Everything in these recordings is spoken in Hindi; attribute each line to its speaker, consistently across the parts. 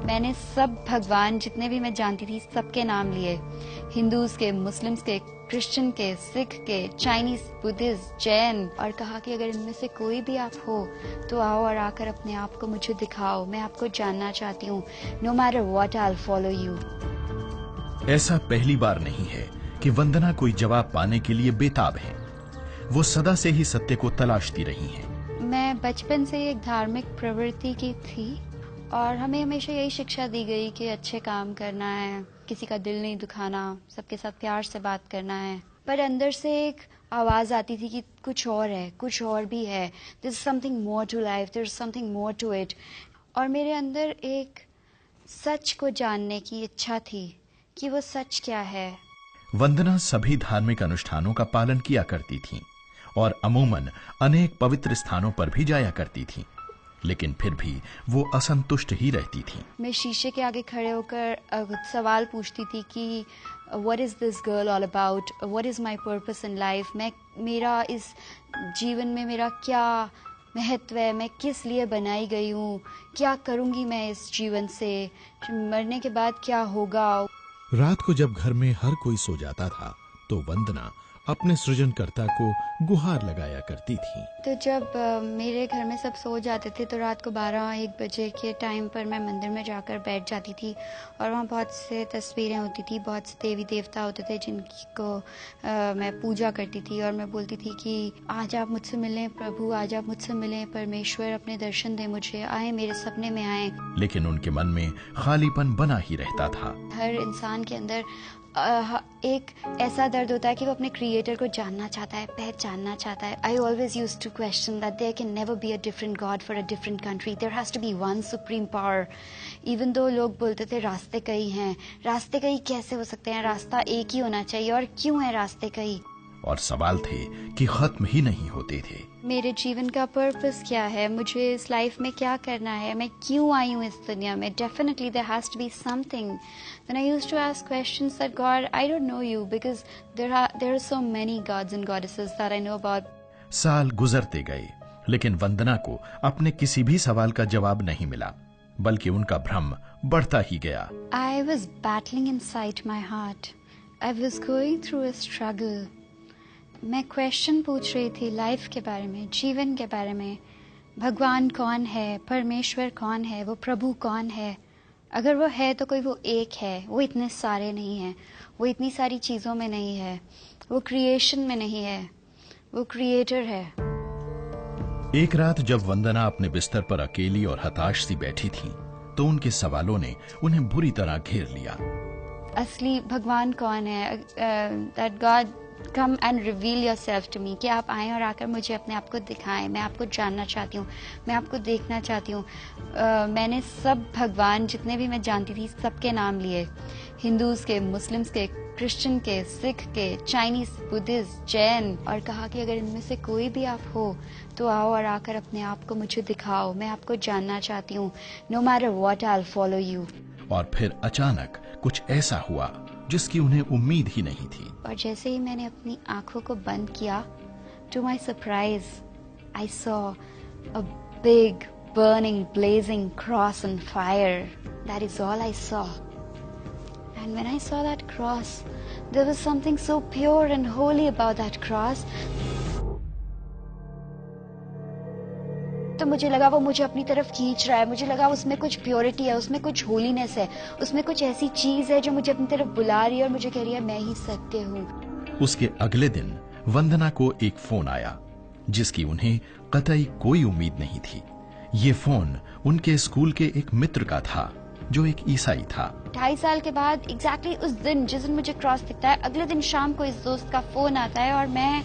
Speaker 1: मैंने सब भगवान जितने भी मैं जानती थी सबके नाम लिए, हिंदूज के, मुस्लिम्स के, क्रिश्चियन के, सिख के, चाइनीज, बुद्धिस्ट, जैन, और कहा कि अगर इनमें से कोई भी आप हो तो आओ और आकर अपने आप को मुझे दिखाओ, मैं आपको जानना चाहती हूँ। No matter what I will follow you.
Speaker 2: ऐसा पहली बार नहीं है कि वंदना कोई जवाब पाने के लिए बेताब है। वो सदा से ही सत्य को तलाशती रही हैं।
Speaker 1: मैं बचपन से एक धार्मिक प्रवृत्ति की थी और हमें हमेशा यही शिक्षा दी गई कि अच्छे काम करना है, किसी का दिल नहीं दुखाना, सबके साथ प्यार से बात करना है। पर अंदर से एक आवाज आती थी कि कुछ और है, कुछ और भी है। There is something more to life, there is something more to it. और मेरे अंदर एक सच को जानने की इच्छा थी कि वो सच क्या है।
Speaker 2: वंदना सभी धार्मिक अनुष्ठानों का पालन किया करती थीं और अमूमन अनेक पवित्र स्थानों पर भी जाया करती थीं, लेकिन फिर भी वो असंतुष्ट ही रहती थीं।
Speaker 1: मैं शीशे के आगे खड़े होकर सवाल पूछती थी कि what is this girl all about, what is my purpose in life, मेरा इस जीवन में मेरा क्या महत्व है, मैं किस लिए बनाई गई हूँ, क्या करूँगी मैं इस जीवन से, मरने के बाद क्या होगा।
Speaker 3: रात को जब घर में हर कोई सो जाता था तो वंदना अपने सृजनकर्ता को गुहार लगाया करती थी।
Speaker 1: तो जब मेरे घर में सब सो जाते थे तो रात को 12-1 बजे के टाइम पर मैं मंदिर में जाकर बैठ जाती थी और वहाँ बहुत से तस्वीरें होती थी, बहुत से देवी देवता होते थे जिनको मैं पूजा करती थी और मैं बोलती थी कि आज आप मुझसे मिलें प्रभु, आज आप मुझसे मिलें परमेश्वर, अपने दर्शन दें मुझे, आए मेरे सपने में आए।
Speaker 2: लेकिन उनके मन में खालीपन बना ही रहता था।
Speaker 1: हर इंसान के अंदर एक ऐसा दर्द होता है कि वो अपने क्रिएटर को जानना चाहता है, पहचानना चाहता है। I always used to question that there can never be a different god for a different country, there has to be one supreme power. Even though लोग बोलते थे रास्ते कई हैं, रास्ते कई कैसे हो सकते हैं, रास्ता एक ही होना चाहिए, और क्यों है रास्ते कई।
Speaker 2: और सवाल थे कि खत्म ही नहीं होते थे।
Speaker 1: मेरे जीवन का पर्पस क्या है, मुझे इस लाइफ में क्या करना है, मैं क्यों आई हूँ इस दुनिया में। Definitely there has to be something. Then I used to ask questions that God, I don't know you because there are so many gods and goddesses that I know about.
Speaker 2: साल गुजरते गए लेकिन वंदना को अपने किसी भी सवाल का जवाब नहीं मिला, बल्कि उनका भ्रम बढ़ता ही गया।
Speaker 1: I was battling inside my heart. I was going through a struggle. मैं क्वेश्चन पूछ रही थी लाइफ के बारे में, जीवन के बारे में। भगवान कौन है, परमेश्वर कौन है, वो प्रभु कौन है। अगर वो है तो कोई वो एक है, वो इतने सारे नहीं है, वो इतनी सारी चीज़ों में नहीं है, वो क्रिएशन में नहीं है, वो क्रिएटर है।
Speaker 2: एक रात जब वंदना अपने बिस्तर पर अकेली और हताश सी बैठी थी तो उनके सवालों ने उन्हें बुरी तरह घेर लिया।
Speaker 1: असली भगवान कौन है, that god come and reveal yourself to me, कि आप आएं और आकर मुझे अपने आप को दिखाएं, मैं आपको जानना चाहती हूँ, मैं आपको देखना चाहती हूँ। मैंने सब भगवान जितने भी मैं जानती थी सबके नाम लिए, हिंदूज के, मुस्लिम्स के, क्रिश्चियन के, सिख के, चाइनीज, बुद्धिस्ट, जैन, और कहा कि अगर इनमें से कोई भी आप हो तो आओ और आकर अपने आप को मुझे दिखाओ, मैं आपको जानना चाहती हूँ। No matter what I will follow you.
Speaker 2: और फिर अचानक कुछ ऐसा हुआ जिसकी उन्हें उम्मीद ही नहीं थी।
Speaker 1: और जैसे ही मैंने अपनी आंखों को बंद किया, to my surprise I saw a big burning blazing cross on fire. That is all I saw. And when I saw that cross, there was something so pure and holy about that cross. तो मुझे लगा वो मुझे अपनी तरफ खींच रहा है, मुझे लगा उसमें कुछ प्योरिटी है, उसमें कुछ होलीनेस है, उसमें कुछ ऐसी चीज है जो मुझे अपनी तरफ बुला रही है और मुझे कह रही है मैं ही सत्य हूँ।
Speaker 2: उसके अगले दिन वंदना को एक फोन आया जिसकी उन्हें कतई कोई उम्मीद नहीं थी। ये फोन उनके स्कूल के एक मित्र का था जो एक ईसाई था।
Speaker 1: 2.5 साल के बाद एग्जैक्टली उस दिन जिस दिन मुझे क्रॉस दिखता है, अगले दिन शाम को इस दोस्त का फोन आता है और मैं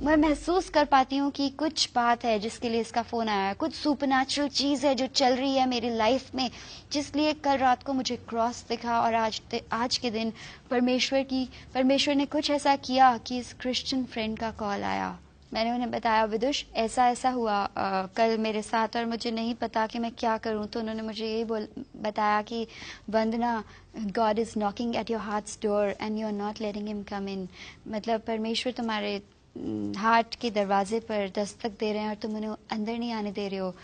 Speaker 1: महसूस कर पाती हूँ कि कुछ बात है जिसके लिए इसका फोन आया है, कुछ सुपरनैचुरल चीज है जो चल रही है मेरी लाइफ में, जिसलिए कल रात को मुझे क्रॉस दिखा और आज के दिन परमेश्वर ने कुछ ऐसा किया कि इस क्रिश्चियन फ्रेंड का कॉल आया। मैंने उन्हें बताया विदुष ऐसा ऐसा हुआ कल मेरे साथ और मुझे नहीं पता कि मैं क्या करूं। तो उन्होंने मुझे यही बताया कि Vandana, God is knocking at your heart's door and you are not letting him come in. मतलब परमेश्वर तुम्हारे हार्ट के दरवाजे पर दस्तक दे रहे हैं और तुम उन्हें अंदर नहीं आने दे रहे हो।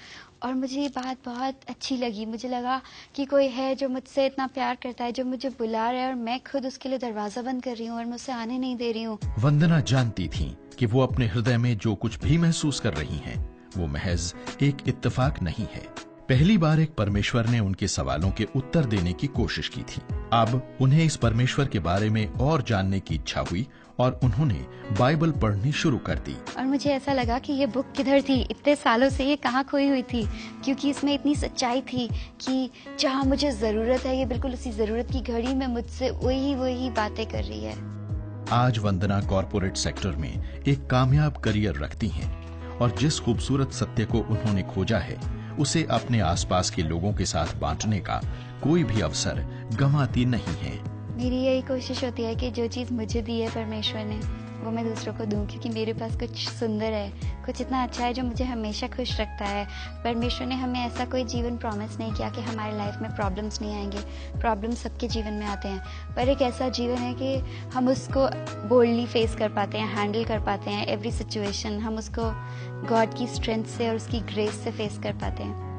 Speaker 1: और मुझे ये बात बहुत अच्छी लगी। मुझे लगा कि कोई है जो मुझसे इतना प्यार करता है, जो मुझे बुला रहा है और मैं खुद उसके लिए दरवाजा बंद कर रही हूँ और मैं उसे आने नहीं दे रही हूँ।
Speaker 2: वंदना जानती थी कि वो अपने हृदय में जो कुछ भी महसूस कर रही हैं, वो महज एक इत्तेफाक नहीं है। पहली बार एक परमेश्वर ने उनके सवालों के उत्तर देने की कोशिश की थी। अब उन्हें इस परमेश्वर के बारे में और जानने की इच्छा हुई और उन्होंने बाइबल पढ़नी शुरू कर दी।
Speaker 1: और मुझे ऐसा लगा कि ये बुक किधर थी, इतने सालों से ये कहाँ खोई हुई थी, क्योंकि इसमें इतनी सच्चाई थी कि जहाँ मुझे जरूरत है, ये बिल्कुल उसी जरूरत की घड़ी में मुझसे वही बातें कर रही है।
Speaker 2: आज वंदना कॉरपोरेट सेक्टर में एक कामयाब करियर रखती हैं और जिस खूबसूरत सत्य को उन्होंने खोजा है, उसे अपने आसपास के लोगों के साथ बांटने का कोई भी अवसर गंवाती नहीं है।
Speaker 1: मेरी यही कोशिश होती है कि जो चीज़ मुझे दी है परमेश्वर ने, वो मैं दूसरों को दूं, क्योंकि मेरे पास कुछ सुंदर है, कुछ इतना अच्छा है जो मुझे हमेशा खुश रखता है। परमेश्वर ने हमें ऐसा कोई जीवन प्रॉमिस नहीं किया कि हमारे लाइफ में प्रॉब्लम्स नहीं आएंगे। प्रॉब्लम्स सबके जीवन में आते हैं, पर एक ऐसा जीवन है कि हम उसको बोल्डली फेस कर पाते हैं, हैंडल कर पाते हैं एवरी सिचुएशन। हम उसको गॉड की स्ट्रेंथ से और उसकी ग्रेस से फेस कर पाते हैं।